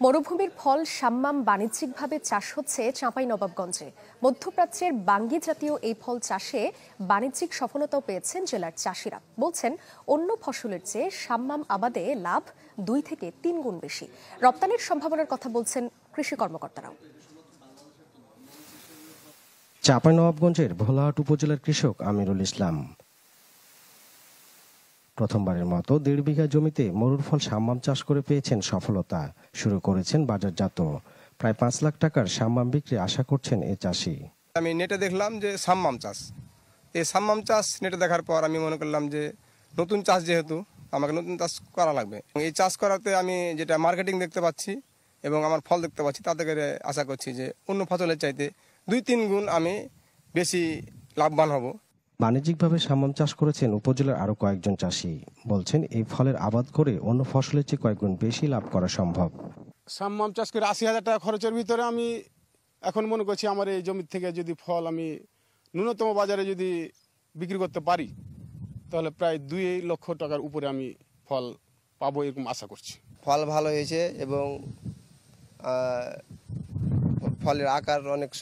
মরুভূমির ফল সাম্মাম বাণিজ্যিকভাবে চাষ হচ্ছে চাঁপাইনবাবগঞ্জে। মধ্যপ্রাচ্যের বাঙ্গি জাতীয় এই ফল চাষে বাণিজ্যিক সফলতাও পেয়েছেন জেলার চাষিরা। বলছেন, অন্য ফসলের চেয়ে সাম্মাম আবাদে লাভ 2 থেকে 3 গুণ বেশি। রপ্তানির সম্ভাবনার কথা বলছেন কৃষি কর্মকর্তারাও। চাঁপাইনবাবগঞ্জের ভোলাহাট উপজেলার কৃষক আমিরুল ইসলাম প্রথমবারের মতো 1.5 বিঘা জমিতে মরুর ফল সাম্মাম চাষ করে পেয়েছেন সফলতা। শুরু করেছেন বাজারজাত। প্রায় 5 লাখ টাকার সাম্মাম বিক্রি আশা করছেন এই চাষি। আমি নেটে দেখলাম যে সাম্মাম চাষ, এই সাম্মাম চাষ নেটে দেখার পর আমি মনে করলাম যে নতুন চাষ, যেহেতু আমাকে নতুন চাষ করা লাগবে। এই চাষ করাতে আমি যেটা মার্কেটিং দেখতে পাচ্ছি এবং আমার ফল দেখতে পাচ্ছি, তাতে করে আশা করছি যে অন্য ফসলের চাইতে 2-3 গুণ আমি বেশি লাভবান হব। বাণিজ্যিকভাবে সাম্মাম চাষ করেছেন উপজেলার আরো কয়েকজন চাষি। বলছেন, এই ফলের আবাদ করে অন্য ফসলের চেয়ে কয়েক গুণ বেশি লাভ করা সম্ভব। সাম্মাম চাষ করে 80,000 টাকা খরচের ভিতরে আমি এখন মনে করছি আমার এই জমি থেকে যদি ফল আমি ন্যূনতম বাজারে যদি বিক্রি করতে পারি, তাহলে প্রায় 2 লক্ষ টাকার উপরে আমি ফল পাবো এরকম আশা করছি। ফল ভালো হয়েছে এবং ফলের আকার অনেক সুন্দর।